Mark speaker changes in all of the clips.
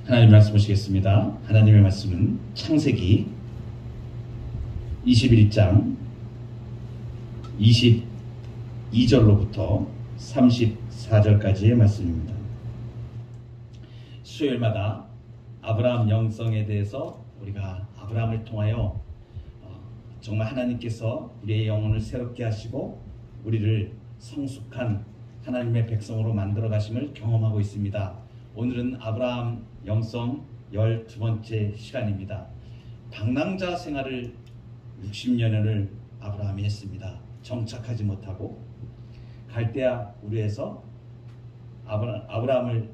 Speaker 1: 하나님 말씀 보시겠습니다. 하나님의 말씀은 창세기 21장 22절로부터 34절까지의 말씀입니다. 수요일마다 아브라함 영성에 대해서 우리가 아브라함을 통하여 정말 하나님께서 우리의 영혼을 새롭게 하시고 우리를 성숙한 하나님의 백성으로 만들어 가심을 경험하고 있습니다. 오늘은 아브라함 영성 12번째 시간입니다. 방랑자 생활을 60년을 아브라함이 했습니다. 정착하지 못하고 갈대아 우르에서 아브라함을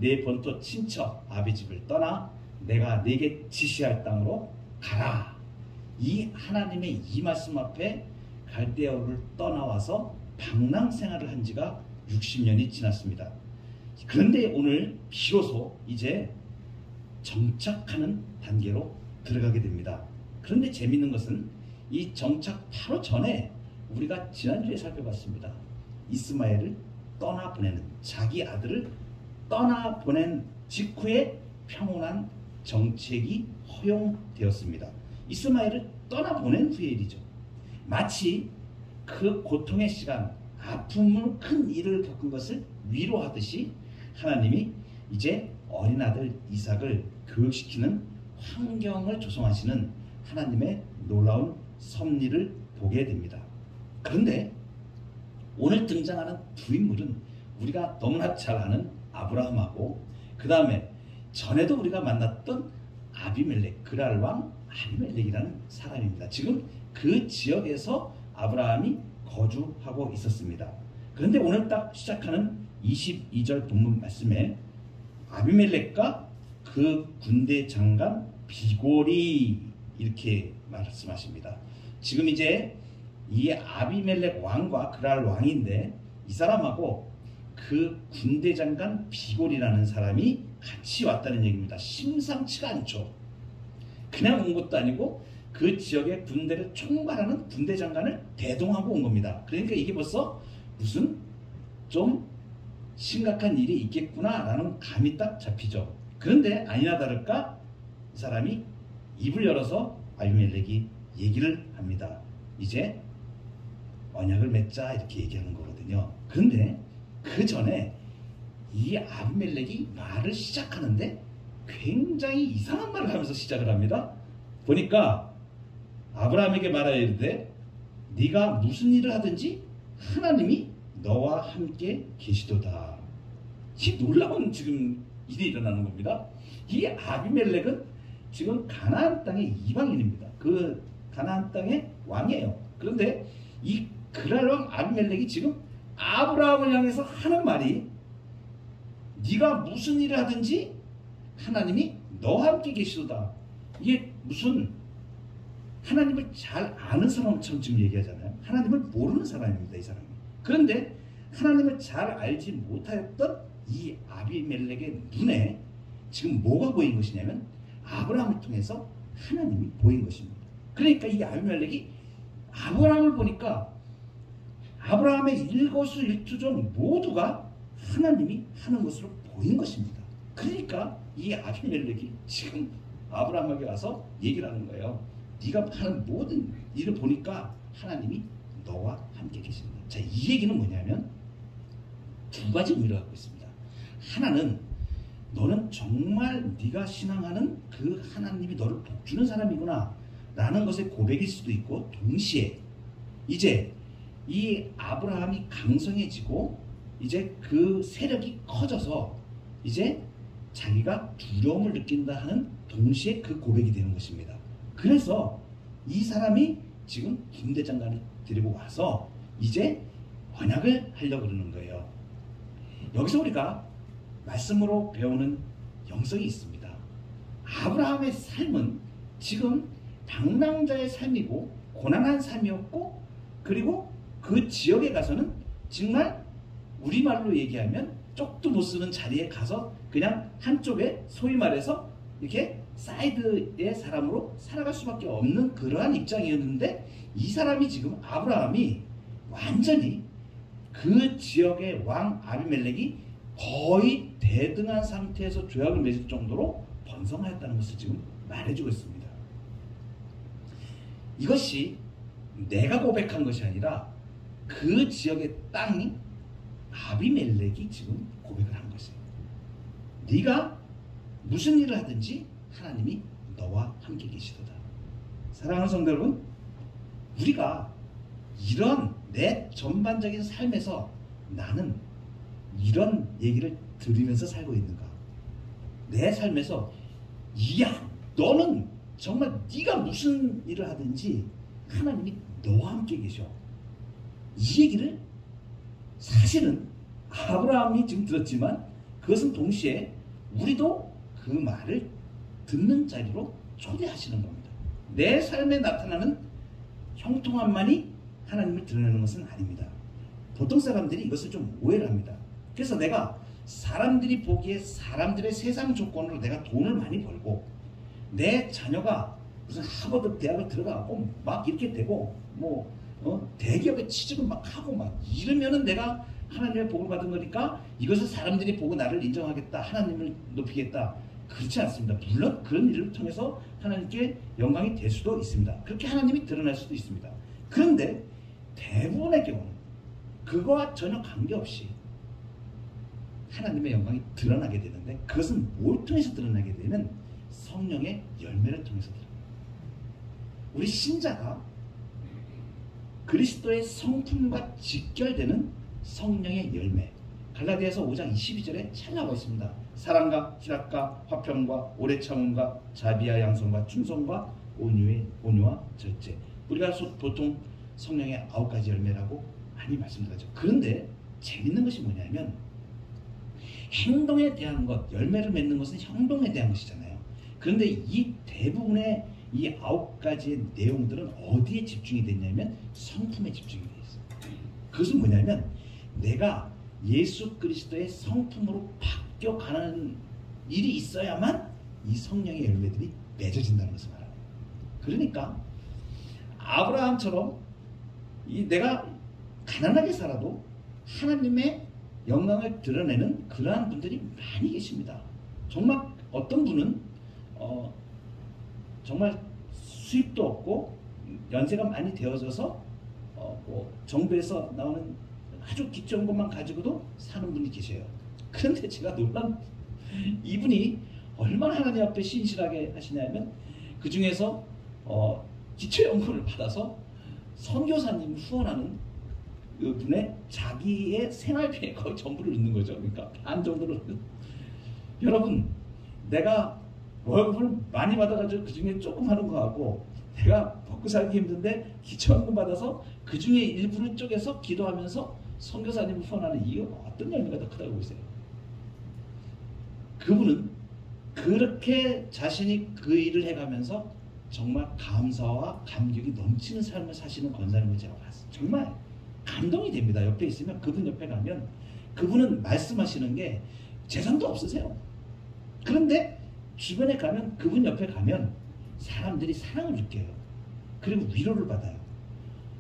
Speaker 1: 내 본토 친척 아비집을 떠나 내가 네게 지시할 땅으로 가라. 이 하나님의 이 말씀 앞에 갈대아 우르를 떠나와서 방랑 생활을 한 지가 60년이 지났습니다. 그런데 오늘 비로소 이제 정착하는 단계로 들어가게 됩니다. 그런데 재밌는 것은 이 정착 바로 전에 우리가 지난주에 살펴봤습니다. 이스마엘을 떠나보내는, 자기 아들을 떠나보낸 직후에 평온한 정책이 허용되었습니다. 이스마엘을 떠나보낸 후의 일이죠. 마치 그 고통의 시간, 아픔을 큰 일을 겪은 것을 위로하듯이 하나님이 이제 어린 아들 이삭을 교육시키는 환경을 조성하시는 하나님의 놀라운 섭리를 보게 됩니다. 그런데 오늘 등장하는 두 인물은 우리가 너무나 잘 아는 아브라함하고 그 다음에 전에도 우리가 만났던 아비멜렉, 그랄 왕 아비멜렉이라는 사람입니다. 지금 그 지역에서 아브라함이 거주하고 있었습니다. 그런데 오늘 딱 시작하는 22절 본문 말씀에 아비멜렉과 그 군대 장관 비골이 이렇게 말씀하십니다. 지금 이제 이 아비멜렉 왕과 그랄 왕인데 이 사람하고 그 군대 장관 비골이라는 사람이 같이 왔다는 얘기입니다. 심상치가 않죠. 그냥 온 것도 아니고 그 지역의 군대를 총괄하는 군대 장관을 대동하고 온 겁니다. 그러니까 이게 벌써 무슨 좀 심각한 일이 있겠구나 라는 감이 딱 잡히죠. 그런데 아니나 다를까 이 사람이 입을 열어서 아비멜렉이 얘기를 합니다. 이제 언약을 맺자 이렇게 얘기하는 거거든요. 그런데 그 전에 이 아비멜렉이 말을 시작하는데 굉장히 이상한 말을 하면서 시작을 합니다. 보니까 아브라함에게 말하여 이르되 네가 무슨 일을 하든지 하나님이 너와 함께 계시도다. 이 놀라운 지금 일이 일어나는 겁니다. 이 아비멜렉은 지금 가나안 땅의 이방인입니다. 그 가나안 땅의 왕이에요. 그런데 이 그랄 왕 아비멜렉이 지금 아브라함을 향해서 하는 말이 네가 무슨 일을 하든지 하나님이 너와 함께 계시도다. 이게 무슨 하나님을 잘 아는 사람처럼 지금 얘기하잖아요. 하나님을 모르는 사람입니다, 이 사람이. 그런데 하나님을 잘 알지 못하였던 이 아비멜렉의 눈에 지금 뭐가 보인 것이냐면 아브라함을 통해서 하나님이 보인 것입니다. 그러니까 이 아비멜렉이 아브라함을 보니까 아브라함의 일거수일투족 모두가 하나님이 하는 것으로 보인 것입니다. 그러니까 이 아비멜렉이 지금 아브라함에게 와서 얘기를 하는 거예요. 네가 하는 모든 일을 보니까 하나님이 너와 함께 계십니다. 자, 이 얘기는 뭐냐면 두 가지 의미를 갖고 있습니다. 하나는 너는 정말 네가 신앙하는 그 하나님이 너를 복주는 사람이구나 라는 것의 고백일 수도 있고, 동시에 이제 이 아브라함이 강성해지고 이제 그 세력이 커져서 이제 자기가 두려움을 느낀다 하는 동시에 그 고백이 되는 것입니다. 그래서 이 사람이 지금 군대 장관을 데리고 와서 이제 언약을 하려고 그러는 거예요. 여기서 우리가 말씀으로 배우는 영성이 있습니다. 아브라함의 삶은 지금 방랑자의 삶이고 고난한 삶이었고, 그리고 그 지역에 가서는 정말 우리말로 얘기하면 쪽도 못 쓰는 자리에 가서 그냥 한쪽에 소위 말해서 이렇게 사이드의 사람으로 살아갈 수밖에 없는 그러한 입장이었는데, 이 사람이 지금 아브라함이 완전히 그 지역의 왕 아비멜렉이 거의 대등한 상태에서 조약을 맺을 정도로 번성하였다는 것을 지금 말해주고 있습니다. 이것이 내가 고백한 것이 아니라 그 지역의 땅이 아비멜렉이 지금 고백을 한 것이에요. 네가 무슨 일을 하든지 하나님이 너와 함께 계시도다. 사랑하는 성도 여러분, 우리가 이런 내 전반적인 삶에서 나는 이런 얘기를 들으면서 살고 있는가? 내 삶에서 이야 너는 정말 네가 무슨 일을 하든지 하나님이 너와 함께 계셔. 이 얘기를 사실은 아브라함이 지금 들었지만 그것은 동시에 우리도 그 말을 듣는 자리로 초대하시는 겁니다. 내 삶에 나타나는 형통함만이 하나님을 드러내는 것은 아닙니다. 보통 사람들이 이것을 좀 오해를 합니다. 그래서 내가 사람들이 보기에 사람들의 세상 조건으로 내가 돈을 많이 벌고 내 자녀가 무슨 하버드 대학을 들어가고 막 이렇게 되고 대기업에 취직을 막 하고 막 이러면은 내가 하나님의 복을 받은 거니까 이것을 사람들이 보고 나를 인정하겠다, 하나님을 높이겠다. 그렇지 않습니다. 물론 그런 일을 통해서 하나님께 영광이 될 수도 있습니다. 그렇게 하나님이 드러날 수도 있습니다. 그런데 대부분의 경우는 그거와 전혀 관계없이 하나님의 영광이 드러나게 되는데, 그것은 뭘 통해서 드러나게 되면 성령의 열매를 통해서 드러납니다. 우리 신자가 그리스도의 성품과 직결되는 성령의 열매, 갈라디아서 5장 22절에 잘 나와 있습니다. 사랑과 희락과 화평과 오래 참음과 자비와 양선과 충성과 온유와 절제. 우리가 보통 성령의 9가지 열매라고 많이 말씀드리죠. 그런데 재밌는 것이 뭐냐면 행동에 대한 것, 열매를 맺는 것은 행동에 대한 것이잖아요. 그런데 이 대부분의 이 9가지의 내용들은 어디에 집중이 됐냐면 성품에 집중이 되어 있어요. 그것은 뭐냐면 내가 예수 그리스도의 성품으로 바뀌어가는 일이 있어야만 이 성령의 열매들이 맺어진다는 것을 말합니다. 그러니까 아브라함처럼 내가 가난하게 살아도 하나님의 영광을 드러내는 그러한 분들이 많이 계십니다. 정말 어떤 분은 정말 수입도 없고 연세가 많이 되어져서 정부에서 나오는 아주 기초한 것만 가지고도 사는 분이 계세요. 그런데 제가 놀란 이분이 얼마나 하나님 앞에 신실하게 하시냐면 그 중에서 기초연금을 받아서 선교사님 후원하는 그 분의 자기의 생활비에 거의 전부를 넣는 거죠. 그러니까 반 정도를 여러분, 내가 월급을 많이 받아가지고 그 중에 조금 하는 거하고 내가 먹고 살기 힘든데 기초연금 받아서 그 중에 일부를 쪼개서 기도하면서 선교사님을 후원하는 이유, 어떤 열매가 더 크다고 보세요? 그분은 그렇게 자신이 그 일을 해가면서 정말 감사와 감격이 넘치는 삶을 사시는 권사님을 제가 봤어요. 정말 감동이 됩니다. 옆에 있으면, 그분 옆에 가면 그분은 말씀하시는 게 재산도 없으세요. 그런데 주변에 가면, 그분 옆에 가면 사람들이 사랑을 느껴요. 그리고 위로를 받아요.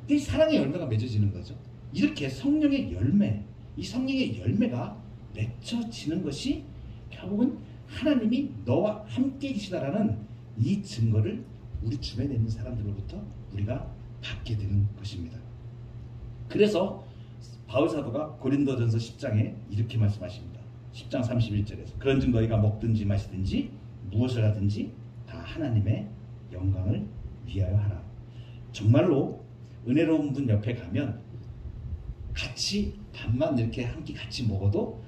Speaker 1: 이 사랑의 열매가 맺어지는 거죠. 이렇게 성령의 열매, 이 성령의 열매가 맺혀지는 것이 결국은 하나님이 너와 함께 계시다라는 이 증거를 우리 주변에 있는 사람들로부터 우리가 받게 되는 것입니다. 그래서 바울 사도가 고린도전서 10장에 이렇게 말씀하십니다. 10장 31절에서 그런즉 너희가 먹든지 마시든지 무엇을 하든지 다 하나님의 영광을 위하여 하라. 정말로 은혜로운 분 옆에 가면 같이 밥만 이렇게 한 끼 같이 먹어도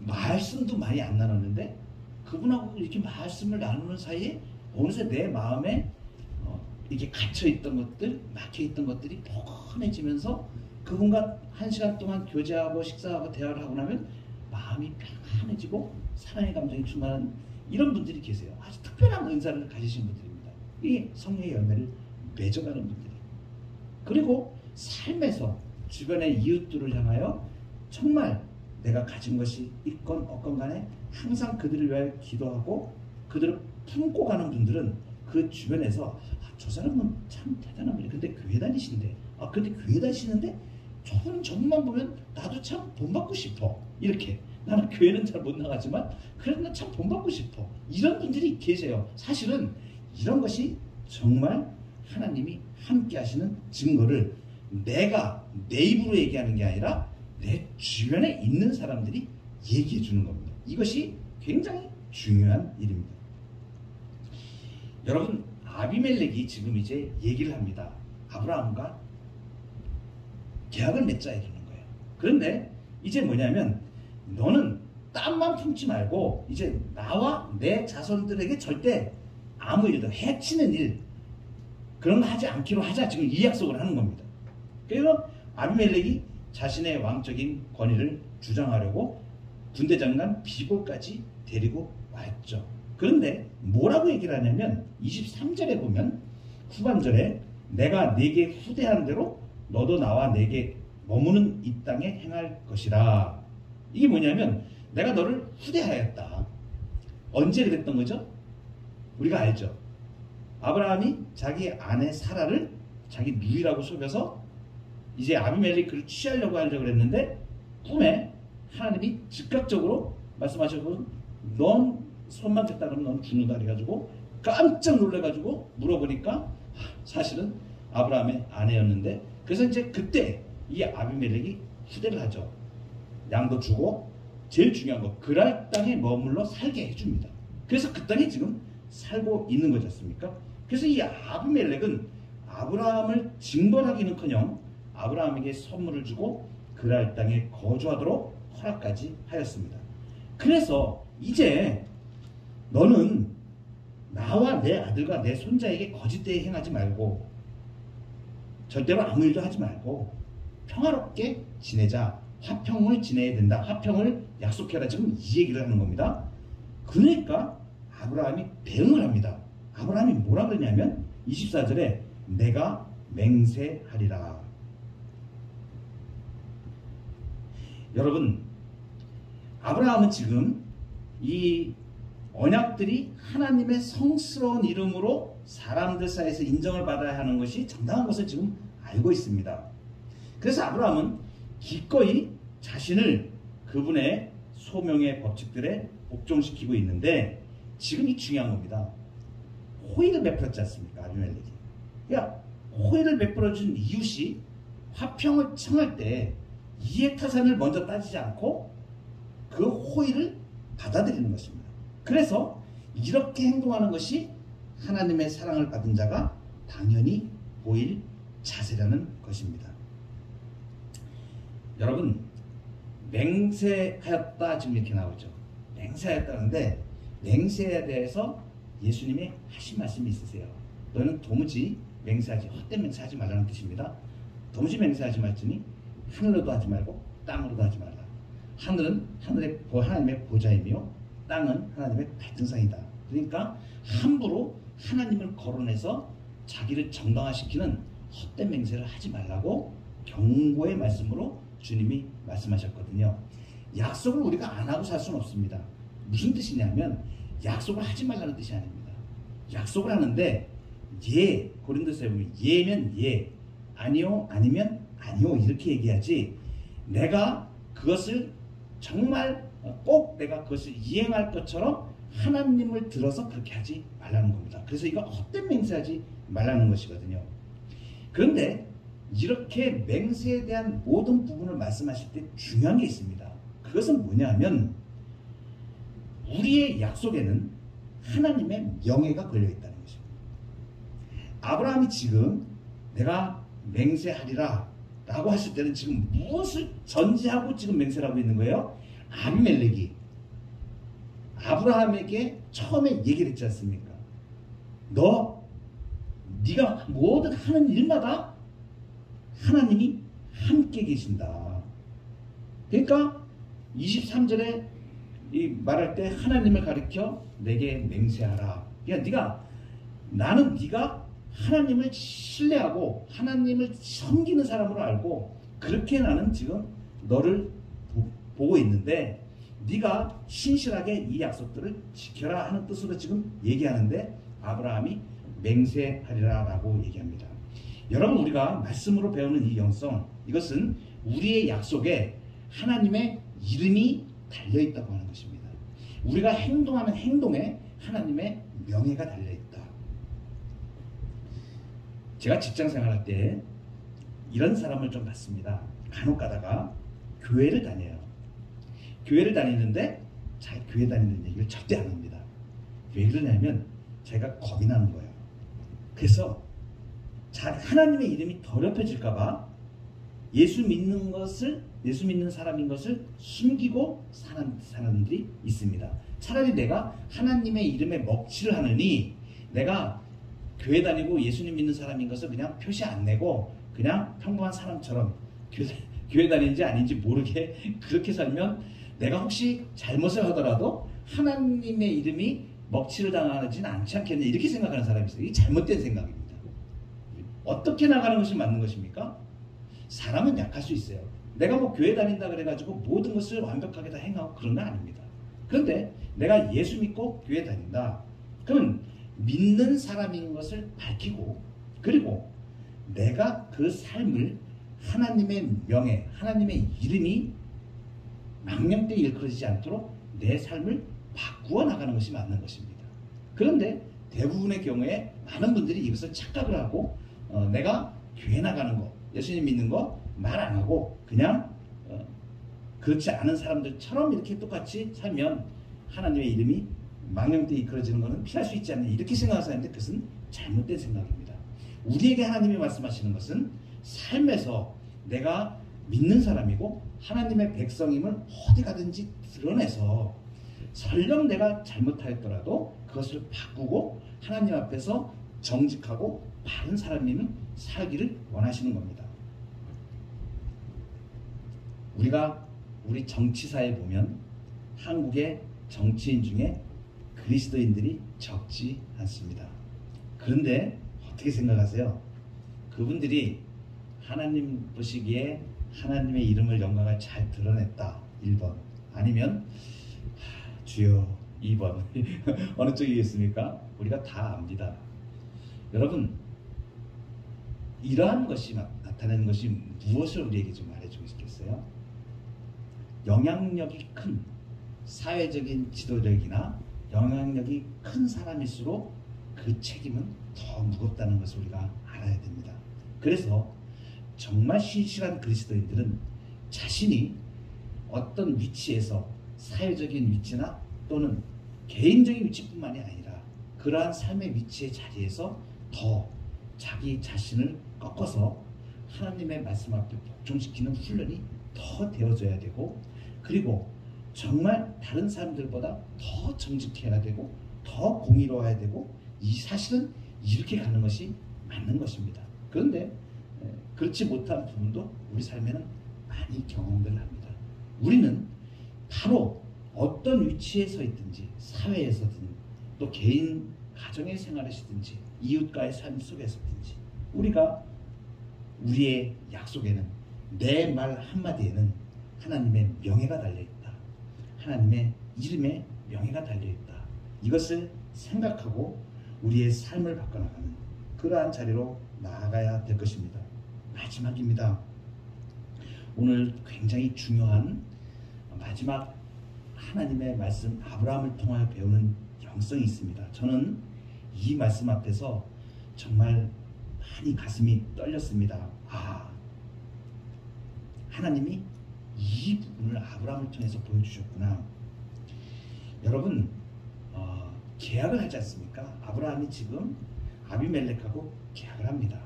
Speaker 1: 말씀도 많이 안 나눴는데 그분하고 이렇게 말씀을 나누는 사이에 어느새 내 마음에 이렇게 갇혀있던 것들, 막혀있던 것들이 포근해지면서 그분과 1시간 동안 교제하고 식사하고 대화를 하고 나면 마음이 평안해지고 사랑의 감정이 충만한 이런 분들이 계세요. 아주 특별한 은사를 가지신 분들입니다. 이 성령의 열매를 맺어가는 분들이. 그리고 삶에서 주변의 이웃들을 향하여 정말 내가 가진 것이 있건 없건 간에 항상 그들을 위하여 기도하고 그들을 품고 가는 분들은 그 주변에서 저 사람은 참 대단한 분이에요. 근데 교회 다니시는데 근데 교회 다니시는데 저분만 보면 나도 참 본받고 싶어. 이렇게 나는 교회는 잘 못 나가지만 그래도 난 참 돈 받고 싶어. 이런 분들이 계세요. 사실은 이런 것이 정말 하나님이 함께 하시는 증거를 내가 내 입으로 얘기하는 게 아니라 내 주변에 있는 사람들이 얘기해 주는 겁니다. 이것이 굉장히 중요한 일입니다. 여러분, 아비멜렉이 지금 이제 얘기를 합니다. 아브라함과 계약을 맺자 이러는 거예요. 그런데 이제 뭐냐면 너는 땀만 품지 말고 이제 나와 내 자손들에게 절대 아무 일도 해치는 일 그런 거 하지 않기로 하자. 지금 이 약속을 하는 겁니다. 그래서 아비멜렉이 자신의 왕적인 권위를 주장하려고 군대장관 비볼까지 데리고 왔죠. 그런데 뭐라고 얘기를 하냐면 23절에 보면 후반절에 내가 네게 후대한 대로 너도 나와 내게 머무는 이 땅에 행할 것이라. 이게 뭐냐면 내가 너를 후대하였다. 언제 그랬던 거죠? 우리가 알죠. 아브라함이 자기 아내 사라를 자기 누이라고 속여서 이제 아비멜렉 그를 취하려고 그랬는데 꿈에 하나님이 즉각적으로 말씀하셨고 넌 손만 댔다 그러면 넌 죽는다 그래가지고 깜짝 놀래가지고 물어보니까 사실은 아브라함의 아내였는데 그래서 이제 그때 이 아비멜렉이 후대를 하죠. 양도 주고 제일 중요한 거 그랄 땅에 머물러 살게 해줍니다. 그래서 그 땅에 지금 살고 있는 거지 않습니까? 그래서 이 아비멜렉은 아브라함을 징벌하기는커녕 아브라함에게 선물을 주고 그랄 땅에 거주하도록 허락까지 하였습니다. 그래서 이제 너는 나와 내 아들과 내 손자에게 거짓되게 행하지 말고 절대로 아무 일도 하지 말고 평화롭게 지내자. 화평을 지내야 된다. 화평을 약속해라. 지금 이 얘기를 하는 겁니다. 그러니까 아브라함이 대응을 합니다. 아브라함이 뭐라 그러냐면 24절에 내가 맹세하리라. 여러분, 아브라함은 지금 이 언약들이 하나님의 성스러운 이름으로 사람들 사이에서 인정을 받아야 하는 것이 정당한 것을 지금 알고 있습니다. 그래서 아브라함은 기꺼이 자신을 그분의 소명의 법칙들에 복종시키고 있는데 지금 이 중요한 겁니다. 호의를 베풀었지 않습니까? 아비멜렉이. 그러니까 호의를 베풀어준 이웃이 화평을 청할 때 이해타산을 먼저 따지지 않고 그 호의를 받아들이는 것입니다. 그래서 이렇게 행동하는 것이 하나님의 사랑을 받은 자가 당연히 보일 자세라는 것입니다. 여러분, 맹세하였다 지금 이렇게 나오죠. 맹세하였다는데 맹세에 대해서 예수님이 하신 말씀이 있으세요. 너는 도무지 맹세하지, 헛된 맹세하지 말라는 뜻입니다. 도무지 맹세하지 말지니 하늘로도 하지 말고 땅으로도 하지 말라. 하늘은 하나님의 보좌이며 땅은 하나님의 발등상이다. 그러니까 함부로 하나님을 거론해서 자기를 정당화시키는 헛된 맹세를 하지 말라고 경고의 말씀으로 주님이 말씀하셨거든요. 약속을 우리가 안 하고 살 수는 없습니다. 무슨 뜻이냐면 약속을 하지 말라는 뜻이 아닙니다. 약속을 하는데 예, 고린도서에 보면 예면 예, 아니요 아니면 아니요 이렇게 얘기하지 내가 그것을 정말 꼭 내가 그것을 이행할 것처럼 하나님을 들어서 그렇게 하지 말라는 겁니다. 그래서 이거 헛된 맹세하지 말라는 것이거든요. 그런데 이렇게 맹세에 대한 모든 부분을 말씀하실 때 중요한 게 있습니다. 그것은 뭐냐면 우리의 약속에는 하나님의 명예가 걸려있다는 것입니다. 아브라함이 지금 내가 맹세하리라 라고 하실 때는 지금 무엇을 전제하고 지금 맹세를 하고 있는 거예요? 아비멜렉이 아브라함에게 처음에 얘기를 했지 않습니까? 네가 뭐든 하는 일마다 하나님이 함께 계신다. 그러니까 23절에 이 말할 때 하나님을 가리켜 내게 맹세하라. 그러니까 나는 네가 하나님을 신뢰하고 하나님을 섬기는 사람으로 알고 그렇게 나는 지금 너를 보고 있는데 네가 신실하게 이 약속들을 지켜라 하는 뜻으로 지금 얘기하는데 아브라함이 맹세하리라 라고 얘기합니다. 여러분, 우리가 말씀으로 배우는 이 영성, 이것은 우리의 약속에 하나님의 이름이 달려있다고 하는 것입니다. 우리가 행동하는 행동에 하나님의 명예가 달려있다. 제가 직장 생활할 때 이런 사람을 좀 봤습니다. 간혹 가다가 교회를 다녀요. 교회를 다니는데 자기 교회 다니는 얘기를 절대 안 합니다. 왜 그러냐면 자기가 겁이 나는 거예요. 그래서 하나님의 이름이 더럽혀질까봐 예수 믿는 사람인 것을 숨기고 사는 사람들이 있습니다. 차라리 내가 하나님의 이름에 먹칠을 하느니 내가 교회 다니고 예수님 믿는 사람인 것을 그냥 표시 안 내고 그냥 평범한 사람처럼 교회 다니는지 아닌지 모르게 그렇게 살면 내가 혹시 잘못을 하더라도 하나님의 이름이 먹칠을 당하지는 않지 않겠냐 이렇게 생각하는 사람이 있어요. 이게 잘못된 생각입니다. 어떻게 나가는 것이 맞는 것입니까? 사람은 약할 수 있어요. 내가 뭐 교회 다닌다 그래가지고 모든 것을 완벽하게 다 행하고 그런 건 아닙니다. 그런데 내가 예수 믿고 교회 다닌다. 그러면 믿는 사람인 것을 밝히고 그리고 내가 그 삶을 하나님의 명예, 하나님의 이름이 망령되이 일컬어지지 않도록 내 삶을 바꾸어 나가는 것이 맞는 것입니다. 그런데 대부분의 경우에 많은 분들이 이것을 착각을 하고 내가 교회 나가는 거, 예수님 믿는 거 말 안 하고 그냥 그렇지 않은 사람들처럼 이렇게 똑같이 살면 하나님의 이름이 망령되이 이끌어지는 것은 피할 수 있지 않느냐 이렇게 생각하는데 그것은 잘못된 생각입니다. 우리에게 하나님이 말씀하시는 것은 삶에서 내가 믿는 사람이고 하나님의 백성임을 어디 가든지 드러내서 설령 내가 잘못하였더라도 그것을 바꾸고 하나님 앞에서 정직하고 바른 사람임을 살기를 원하시는 겁니다. 우리 정치사에 보면 한국의 정치인 중에 그리스도인들이 적지 않습니다. 그런데 어떻게 생각하세요? 그분들이 하나님 보시기에 하나님의 이름을 영광을 잘 드러냈다 1번 아니면 주여 2번 어느 쪽이겠습니까? 우리가 다 압니다. 여러분 이러한 것이 나타내는 것이 무엇을 우리에게 좀 말해주고 싶겠어요? 영향력이 큰 사회적인 지도력이나 영향력이 큰 사람일수록 그 책임은 더 무겁다는 것을 우리가 알아야 됩니다. 그래서 정말 신실한 그리스도인들은 자신이 어떤 위치에서 사회적인 위치나 또는 개인적인 위치뿐만이 아니라 그러한 삶의 위치의 자리에서 더 자기 자신을 꺾어서 하나님의 말씀 앞에 복종시키는 훈련이 더 되어져야 되고 그리고 정말 다른 사람들보다 더 정직해야 되고 더 공의로워야 되고 이 사실은 이렇게 가는 것이 맞는 것입니다. 그런데 그렇지 못한 부분도 우리 삶에는 많이 경험들을 합니다. 우리는 바로 어떤 위치에 서 있든지 사회에서든 또 개인 가정의 생활에서든지 이웃과의 삶 속에서든지 우리의 약속에는 내 말 한마디에는 하나님의 명예가 달려있다. 하나님의 이름에 명예가 달려있다. 이것을 생각하고 우리의 삶을 바꿔나가는 그러한 자리로 나아가야 될 것입니다. 마지막입니다. 오늘 굉장히 중요한 마지막 하나님의 말씀 아브라함을 통하여 배우는 영성이 있습니다. 저는 이 말씀 앞에서 정말 많이 가슴이 떨렸습니다. 하나님이 이 부분을 아브라함을 통해서 보여주셨구나. 여러분 계약을 하지 않습니까? 아브라함이 지금 아비멜렉하고 계약을 합니다.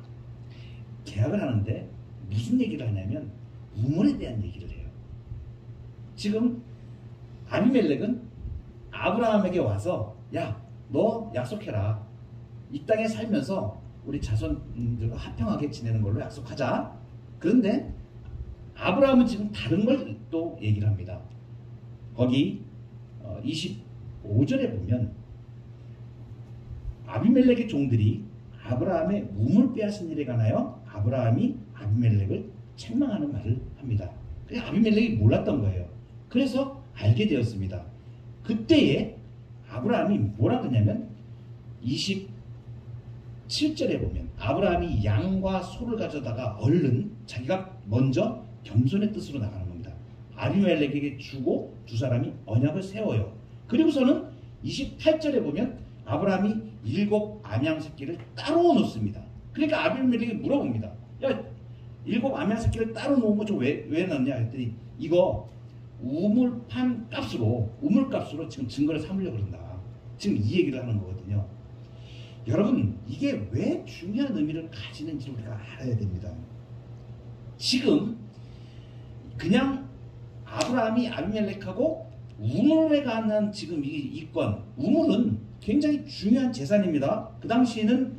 Speaker 1: 계약을 하는데 무슨 얘기를 하냐면 우물에 대한 얘기를 해요. 지금 아비멜렉은 아브라함에게 와서 야, 너 약속해라. 이 땅에 살면서 우리 자손들과 화평하게 지내는 걸로 약속하자. 그런데 아브라함은 지금 다른 걸 또 얘기를 합니다. 거기 25절에 보면 아비멜렉의 종들이 아브라함의 우물 빼앗은 일에 관하여 아브라함이 아비멜렉을 책망하는 말을 합니다. 아비멜렉이 몰랐던 거예요. 그래서 알게 되었습니다. 그때에 아브라함이 뭐라 그러냐면 27절에 보면 아브라함이 양과 소를 가져다가 얼른 자기가 먼저 겸손의 뜻으로 나가는 겁니다. 아비멜렉에게 주고 두 사람이 언약을 세워요. 그리고서는 28절에 보면 아브라함이 7 암양 새끼를 따로 놓습니다. 그러니까 아비멜렉이 물어봅니다. 야, 7 암양 새끼를 따로 놓은 거 좀 왜 넣냐 했더니 이거 우물값으로 지금 증거를 삼으려고 그런다. 지금 이 얘기를 하는 거거든요. 여러분, 이게 왜 중요한 의미를 가지는지 우리가 알아야 됩니다. 지금 그냥 아브라함이 아비멜렉하고 우물에 관한 지금 이 건, 우물은 굉장히 중요한 재산입니다. 그 당시에는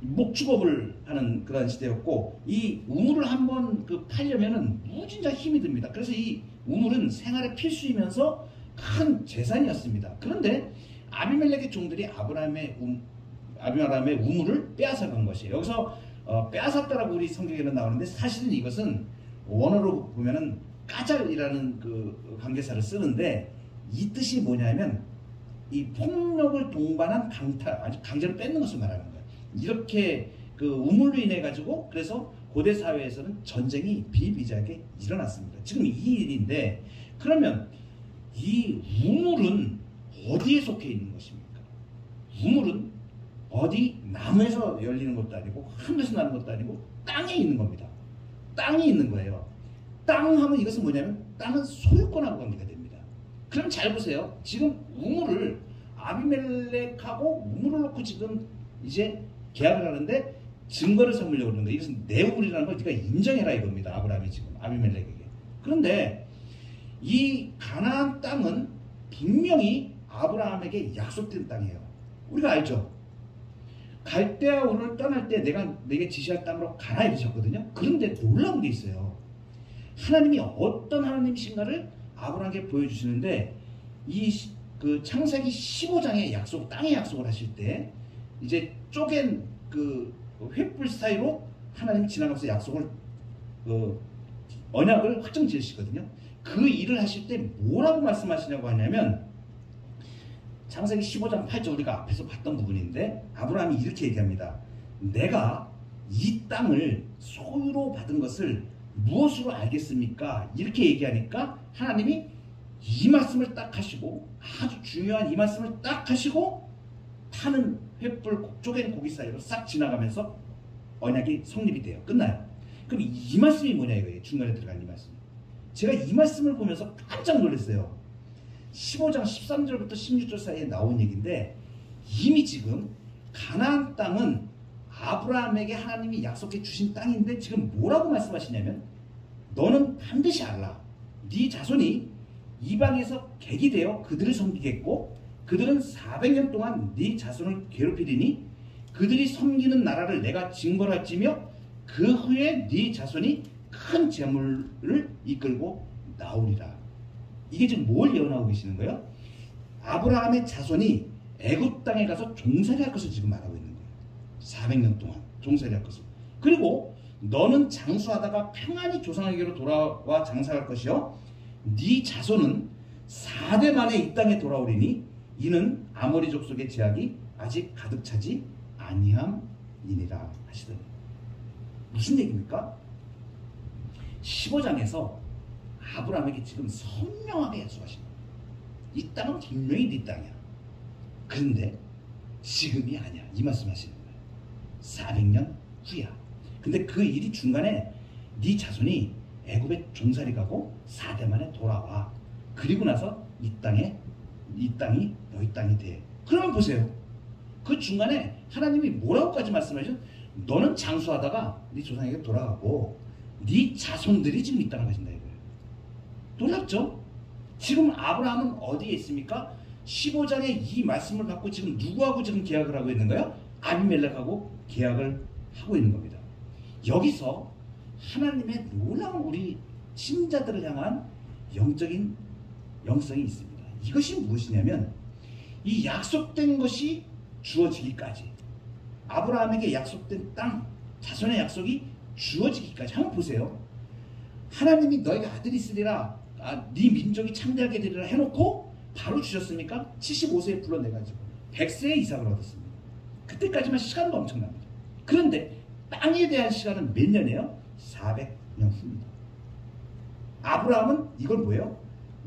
Speaker 1: 목축업을 하는 그런 시대였고, 이 우물을 한번 팔려면은 무진자 힘이 듭니다. 그래서 이 우물은 생활의 필수이면서 큰 재산이었습니다. 그런데 아비멜렉의 종들이 아브라함의 우물을 빼앗아간 것이에요. 여기서 빼앗았다라고 우리 성경에는 나오는데, 사실은 이것은 원어로 보면은 까잘이라는 그 관계사를 쓰는데, 이 뜻이 뭐냐면 이 폭력을 동반한 강탈, 아주 강제로 뺏는 것을 말하는 거예요. 이렇게 그 우물로 인해 가지고, 그래서 고대 사회에서는 전쟁이 비일비재하게 일어났습니다. 지금 이 일인데, 그러면 이 우물은 어디에 속해 있는 것입니까? 우물은 어디 나무에서 열리는 것도 아니고 하늘에서 나는 것도 아니고 땅에 있는 겁니다. 땅이 있는 거예요. 땅 하면 이것은 뭐냐면 땅은 소유권하고 관계가 됩니다. 그럼 잘 보세요. 지금 우물을 아비멜렉하고 우물을 놓고 지금 이제 계약을 하는데 증거를 삼으려고 그러는 거예요. 이것은 내 우물이라는 걸 네가 인정해라 이겁니다. 아브라함이 지금 아비멜렉에게. 그런데 이 가나안 땅은 분명히 아브라함에게 약속된 땅이에요. 우리가 알죠? 갈대아 우르를 떠날 때 내가 내게 지시할 땅으로 가라 이러셨거든요. 그런데 놀라운 게 있어요. 하나님이 어떤 하나님이신가를 아브라함에게 보여주시는데, 그 창세기 15장의 약속, 땅의 약속을 하실 때 이제 쪼갠 그 횃불 사이로 하나님이 지나가면서 약속을 언약을 확정 지으시거든요. 그 일을 하실 때 뭐라고 말씀하시냐고 하냐면, 창세기 15장 8절 우리가 앞에서 봤던 부분인데, 아브라함이 이렇게 얘기합니다. 내가 이 땅을 소유로 받은 것을 무엇으로 알겠습니까? 이렇게 얘기하니까 하나님이 이 말씀을 딱 하시고, 아주 중요한 이 말씀을 딱 하시고, 타는 횃불 쪼갠 고기 사이로 싹 지나가면서 언약이 성립이 돼요. 끝나요. 그럼 이 말씀이 뭐냐 이거예요. 중간에 들어간 이 말씀. 제가 이 말씀을 보면서 깜짝 놀랐어요. 15장 13절부터 16절 사이에 나온 얘기인데, 이미 지금 가나안 땅은 아브라함에게 하나님이 약속해 주신 땅인데 지금 뭐라고 말씀하시냐면, 너는 반드시 알라. 네 자손이 이방에서 객이 되어 그들을 섬기겠고, 그들은 400년 동안 네 자손을 괴롭히리니 그들이 섬기는 나라를 내가 징벌할지며 그 후에 네 자손이 큰 재물을 이끌고 나오리라. 이게 지금 뭘 예언하고 계시는 거예요? 아브라함의 자손이 애굽 땅에 가서 종살이 할 것을 지금 말하고 있는 거예요. 400년 동안 종살이 할 것을. 그리고 너는 장수하다가 평안히 조상에게로 돌아와 장사할 것이요, 네 자손은 4대 만에 이 땅에 돌아오리니 이는 아모리 족속의 제약이 아직 가득 차지 아니함이니라 하시더니, 무슨 얘기입니까? 15장에서 아브라함에게 지금 선명하게 약속하신 거예요. 이 땅은 분명히 네 땅이야. 그런데 지금이 아니야. 이 말씀하시는 거예요. 400년 후야. 근데 그 일이 중간에 네 자손이 애굽에 종살이 가고 4대 만에 돌아와. 그리고 나서 이 땅이 너희 땅이 돼. 그러면 보세요. 그 중간에 하나님이 뭐라고까지 말씀하죠? 너는 장수하다가 네 조상에게 돌아가고 네 자손들이 지금 이 땅을 가진다 이거예요. 놀랍죠? 지금 아브라함은 어디에 있습니까? 15장의 이 말씀을 받고 지금 누구하고 지금 계약을 하고 있는 거예요? 아비멜렉하고 계약을 하고 있는 겁니다. 여기서 하나님의 놀라운 우리 신자들을 향한 영적인 영성이 있습니다. 이것이 무엇이냐면, 이 약속된 것이 주어지기까지, 아브라함에게 약속된 땅, 자손의 약속이 주어지기까지. 한번 보세요. 하나님이 너희가 아들이 있으리라, 네 민족이 창대하게 되리라 해놓고 바로 주셨습니까? 75세에 불러내가지고 100세에 이삭을 얻었습니다. 그때까지만 시간도 엄청납니다. 그런데 땅에 대한 시간은 몇 년이에요? 400년 후입니다. 아브라함은 이걸 뭐예요?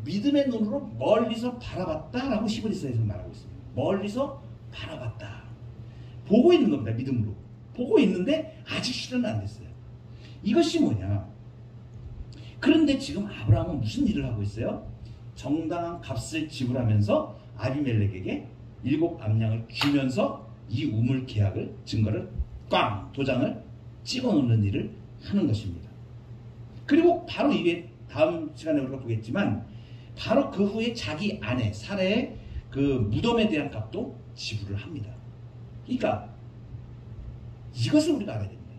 Speaker 1: 믿음의 눈으로 멀리서 바라봤다라고 히브리서에서 말하고 있습니다. 멀리서 바라봤다. 보고 있는 겁니다. 믿음으로. 보고 있는데 아직 실현은 안 됐어요. 이것이 뭐냐? 그런데 지금 아브라함은 무슨 일을 하고 있어요? 정당한 값을 지불하면서 아비멜렉에게 7 암양을 주면서 이 우물 계약을 증거를 꽝 도장을 찍어 놓는 일을 하는 것입니다. 그리고 바로 이게 다음 시간에 우리가 보겠지만 바로 그 후에 자기 아내 사레의 그 무덤에 대한 값도 지불을 합니다. 그러니까 이것을 우리가 알아야 됩니다.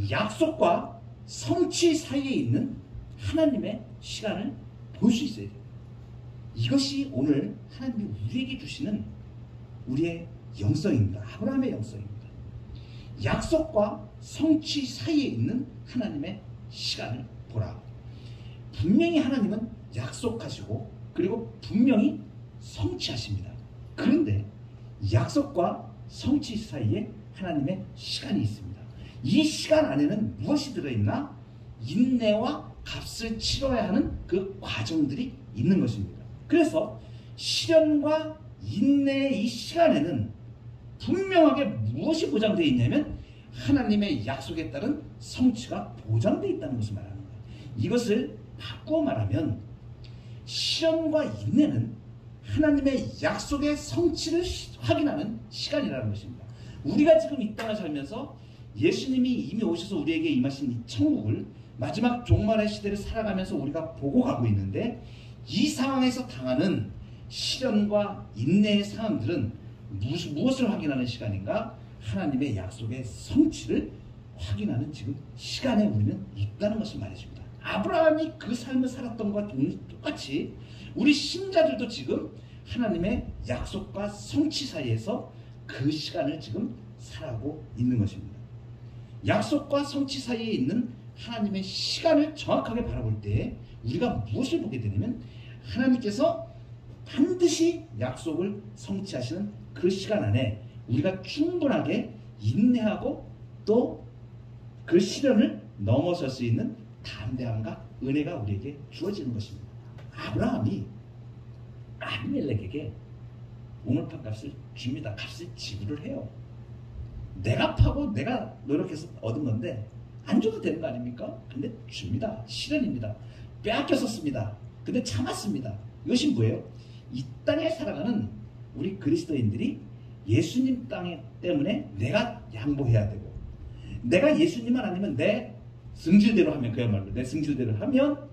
Speaker 1: 약속과 성취 사이에 있는 하나님의 시간을 볼 수 있어야 돼요. 이것이 오늘 하나님이 우리에게 주시는 우리의 영성입니다. 아브라함의 영성입니다. 약속과 성취 사이에 있는 하나님의 시간을 보라. 분명히 하나님은 약속하시고 그리고 분명히 성취하십니다. 그런데 약속과 성취 사이에 하나님의 시간이 있습니다. 이 시간 안에는 무엇이 들어있나? 인내와 값을 치러야 하는 그 과정들이 있는 것입니다. 그래서 시련과 인내의 이 시간에는 분명하게 무엇이 보장되어 있냐면 하나님의 약속에 따른 성취가 보장되어 있다는 것을 말하는 거예요. 이것을 바꾸어 말하면 시련과 인내는 하나님의 약속의 성취를 확인하는 시간이라는 것입니다. 우리가 지금 이 땅을 살면서 예수님이 이미 오셔서 우리에게 임하신 이 천국을 마지막 종말의 시대를 살아가면서 우리가 보고 가고 있는데 이 상황에서 당하는 시련과 인내의 상황들은 무엇을 확인하는 시간인가? 하나님의 약속의 성취를 확인하는 지금 시간에 우리는 있다는 것을 말해줍니다. 아브라함이 그 삶을 살았던 것과 똑같이 우리 신자들도 지금 하나님의 약속과 성취 사이에서 그 시간을 지금 살아가고 있는 것입니다. 약속과 성취 사이에 있는 하나님의 시간을 정확하게 바라볼 때 우리가 무엇을 보게 되냐면 하나님께서 반드시 약속을 성취하시는 그 시간 안에 우리가 충분하게 인내하고 또 그 시련을 넘어설 수 있는 담대함과 은혜가 우리에게 주어지는 것입니다. 아브라함이 아비멜렉에게 우물판 값을 줍니다. 값을 지불을 해요. 내가 파고 내가 노력해서 얻은 건데 안 줘도 되는 거 아닙니까? 근데 줍니다. 시련입니다. 빼앗겼었습니다. 근데 참았습니다. 이것이 뭐예요? 이 땅에 살아가는 우리 그리스도인들이 예수님 땅 때문에 내가 양보해야 되고 내가 예수님만 아니면 내 승질대로 하면 그야말로 내 승질대로 하면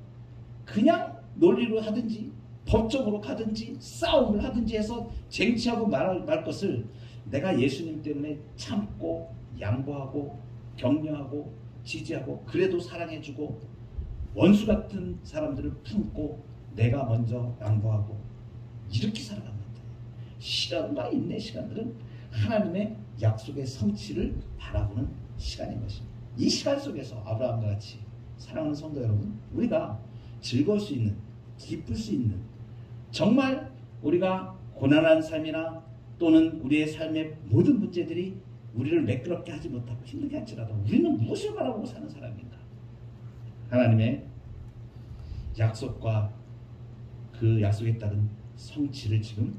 Speaker 1: 그냥 논리로 하든지 법적으로 가든지 싸움을 하든지 해서 쟁취하고 말 것을 내가 예수님 때문에 참고 양보하고 격려하고 지지하고 그래도 사랑해주고 원수 같은 사람들을 품고 내가 먼저 양보하고 이렇게 살아갑니다. 시련과 인내 시간들은 하나님의 약속의 성취를 바라보는 시간인 것입니다. 이 시간 속에서 아브라함과 같이 사랑하는 성도 여러분, 우리가 즐거울 수 있는, 기쁠 수 있는, 정말 우리가 고난한 삶이나 또는 우리의 삶의 모든 문제들이 우리를 매끄럽게 하지 못하고 힘들게 할지라도 우리는 무엇을 바라보고 사는 사람인가? 하나님의 약속과 그 약속에 따른 성취를 지금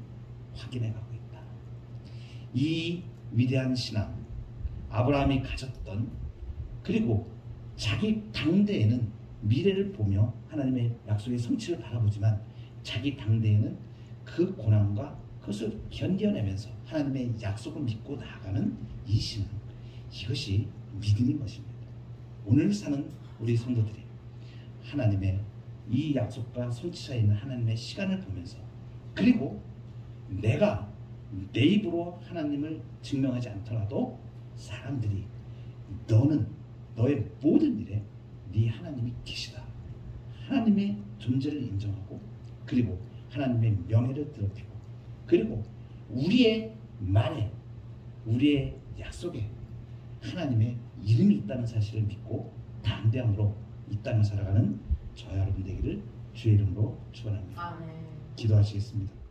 Speaker 1: 확인해가고 있다. 이 위대한 신앙, 아브라함이 가졌던, 그리고 자기 당대에는 미래를 보며 하나님의 약속의 성취를 바라보지만 자기 당대에는 그 고난과 그것을 견뎌내면서 하나님의 약속을 믿고 나아가는 이 신앙, 이것이 믿음인 것입니다. 오늘 사는 우리 성도들이 하나님의 이 약속과 성취 사이에 있는 하나님의 시간을 보면서, 그리고 내가 내 입으로 하나님을 증명하지 않더라도 사람들이 너는 너의 모든 일에 네 하나님이 계시다, 하나님의 존재를 인정하고 그리고 하나님의 명예를 드러내고 그리고 우리의 말에 우리의 약속에 하나님의 이름이 있다는 사실을 믿고 담대함으로 이 땅을 살아가는 저와 여러분 되기를 주의 이름으로 축원합니다.
Speaker 2: 아멘.
Speaker 1: 기도하시겠습니다.